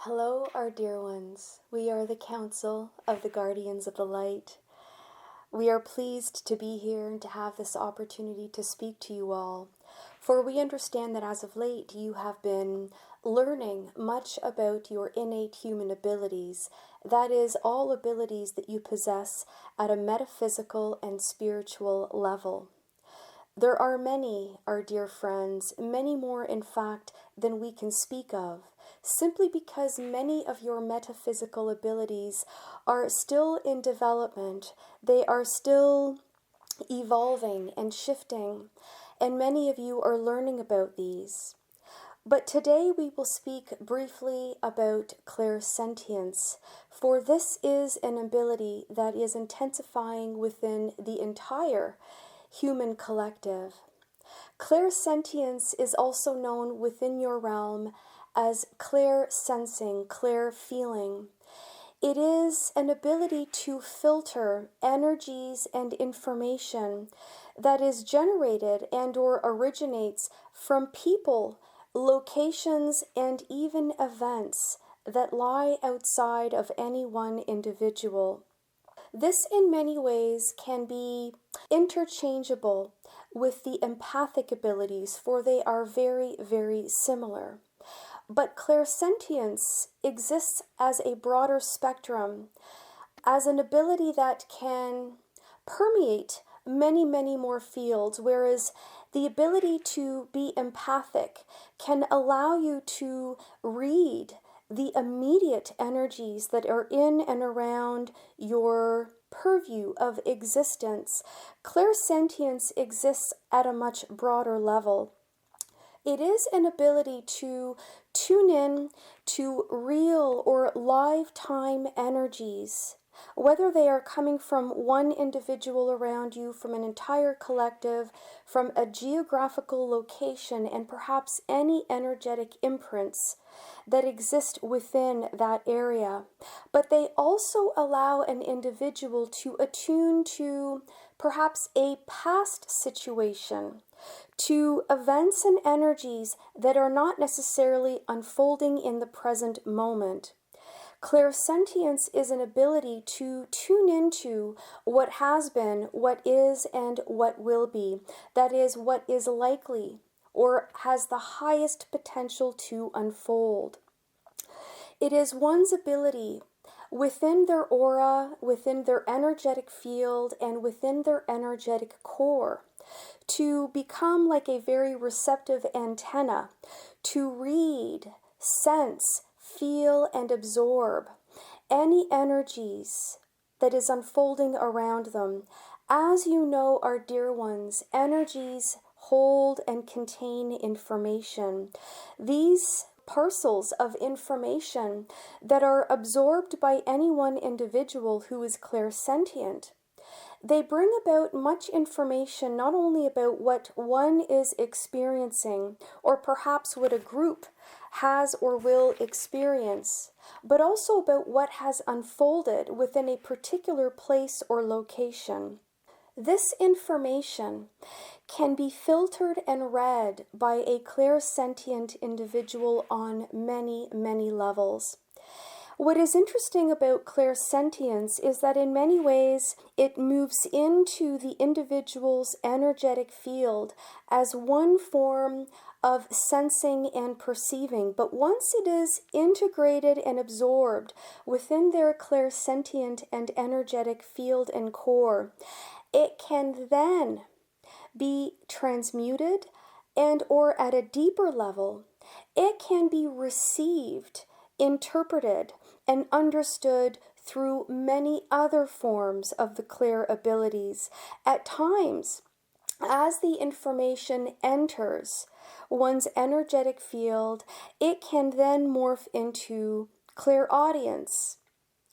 Hello, our dear ones. We are the Council of the Guardians of the Light. We are pleased to be here and to have this opportunity to speak to you all, for we understand that as of late you have been learning much about your innate human abilities, that is, all abilities that you possess at a metaphysical and spiritual level. There are many, our dear friends, many more in fact than we can speak of, simply because many of your metaphysical abilities are still in development. They are still evolving and shifting, and many of you are learning about these. But today we will speak briefly about clairsentience, for this is an ability that is intensifying within the entire human collective. Clairsentience is also known within your realm as clairsensing, clairfeeling. It is an ability to filter energies and information that is generated and or originates from people, locations, and even events that lie outside of any one individual. This in many ways can be interchangeable with the empathic abilities, for they are very, very similar. But clairsentience exists as a broader spectrum, as an ability that can permeate many, many more fields, whereas the ability to be empathic can allow you to read the immediate energies that are in and around your purview of existence. Clairsentience exists at a much broader level. It is an ability to tune in to real or live time energies, whether they are coming from one individual around you, from an entire collective, from a geographical location, and perhaps any energetic imprints that exist within that area. But they also allow an individual to attune to perhaps a past situation, to events and energies that are not necessarily unfolding in the present moment. Clairsentience is an ability to tune into what has been, what is, and what will be. That is, what is likely or has the highest potential to unfold. It is one's ability within their aura, within their energetic field, and within their energetic core to become like a very receptive antenna, to read, sense, feel, and absorb any energies that is unfolding around them. As you know, our dear ones, energies hold and contain information. These parcels of information that are absorbed by any one individual who is clairsentient, they bring about much information not only about what one is experiencing or perhaps what a group has or will experience, but also about what has unfolded within a particular place or location. This information can be filtered and read by a clairsentient individual on many, many levels. What is interesting about clairsentience is that in many ways it moves into the individual's energetic field as one form of sensing and perceiving. But once it is integrated and absorbed within their clairsentient and energetic field and core, it can then be transmuted and or at a deeper level, it can be received, interpreted, and understood through many other forms of the clair abilities. At times, as the information enters one's energetic field, it can then morph into clairaudience,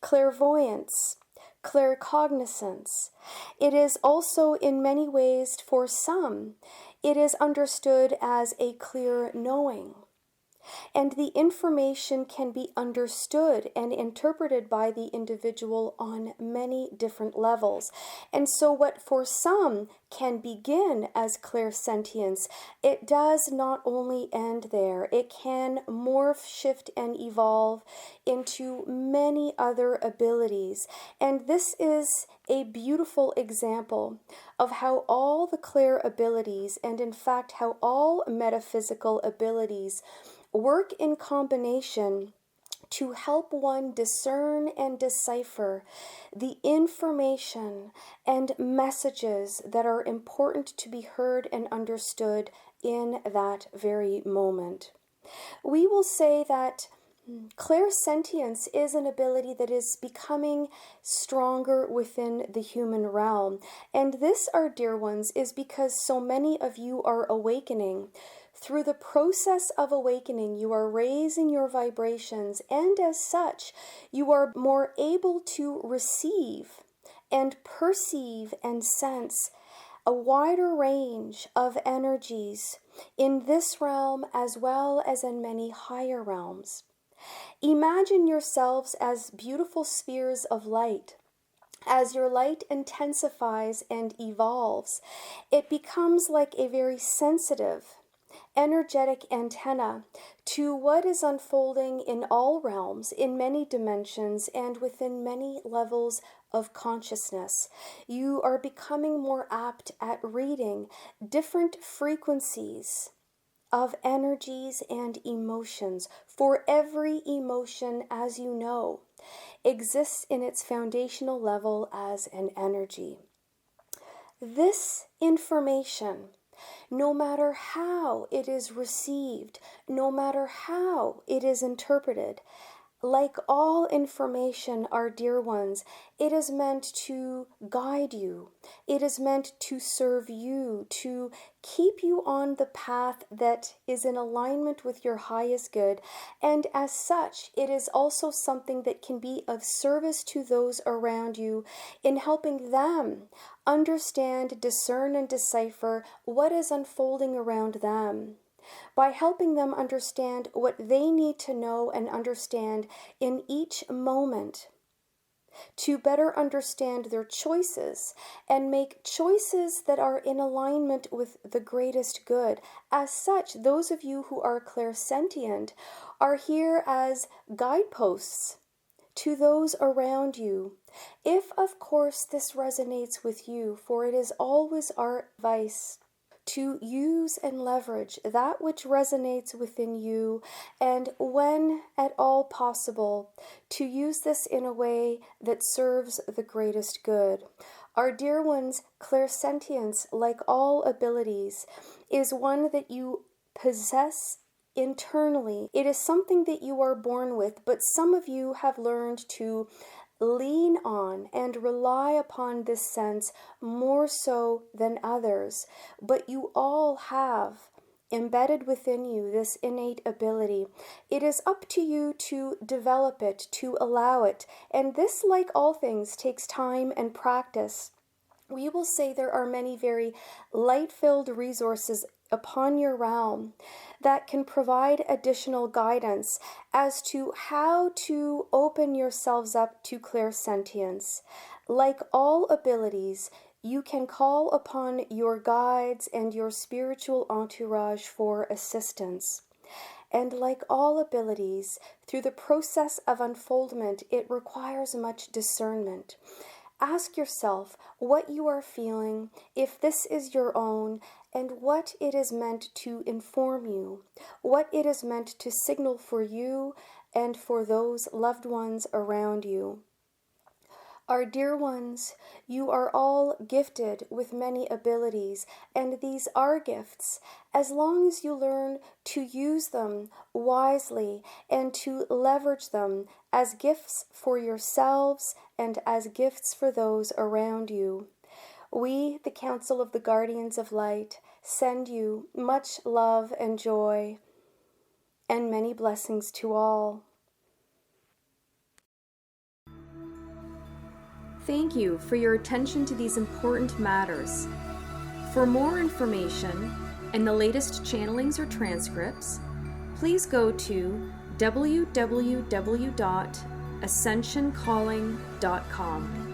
clairvoyance, claircognizance. It is also in many ways, for some, it is understood as a clear knowing. and the information can be understood and interpreted by the individual on many different levels. And so what for some can begin as clairsentience, it does not only end there. It can morph, shift, and evolve into many other abilities. And this is a beautiful example of how all the clair abilities, and in fact how all metaphysical abilities, work in combination to help one discern and decipher the information and messages that are important to be heard and understood in that very moment. We will say that clairsentience is an ability that is becoming stronger within the human realm. And this, our dear ones, is because so many of you are awakening. Through the process of awakening, you are raising your vibrations, and as such, you are more able to receive and perceive and sense a wider range of energies in this realm as well as in many higher realms. Imagine yourselves as beautiful spheres of light. As your light intensifies and evolves, it becomes like a very sensitive, energetic antenna to what is unfolding in all realms, in many dimensions, and within many levels of consciousness. You are becoming more apt at reading different frequencies of energies and emotions, for every emotion, as you know, exists in its foundational level as an energy. This information, no matter how it is received, no matter how it is interpreted, like all information, our dear ones, it is meant to guide you. It is meant to serve you, to keep you on the path that is in alignment with your highest good. And as such, it is also something that can be of service to those around you in helping them understand, discern, and decipher what is unfolding around them, by helping them understand what they need to know and understand in each moment, to better understand their choices and make choices that are in alignment with the greatest good. As such, those of you who are clairsentient are here as guideposts to those around you. If, of course, this resonates with you, for it is always our advice to use and leverage that which resonates within you, and when at all possible, to use this in a way that serves the greatest good. Our dear ones, clairsentience, like all abilities, is one that you possess internally. It is something that you are born with, but some of you have learned to lean on and rely upon this sense more so than others. But you all have embedded within you this innate ability. It is up to you to develop it, to allow it. And this, like all things, takes time and practice. We will say there are many very light-filled resources upon your realm that can provide additional guidance as to how to open yourselves up to clairsentience. Like all abilities, you can call upon your guides and your spiritual entourage for assistance. And like all abilities, through the process of unfoldment, it requires much discernment. Ask yourself what you are feeling, if this is your own, and what it is meant to inform you, what it is meant to signal for you and for those loved ones around you. Our dear ones, you are all gifted with many abilities, and these are gifts, as long as you learn to use them wisely and to leverage them as gifts for yourselves and as gifts for those around you. We, the Council of the Guardians of Light, send you much love and joy, and many blessings to all. Thank you for your attention to these important matters. For more information and the latest channelings or transcripts, please go to www.ascensioncalling.com.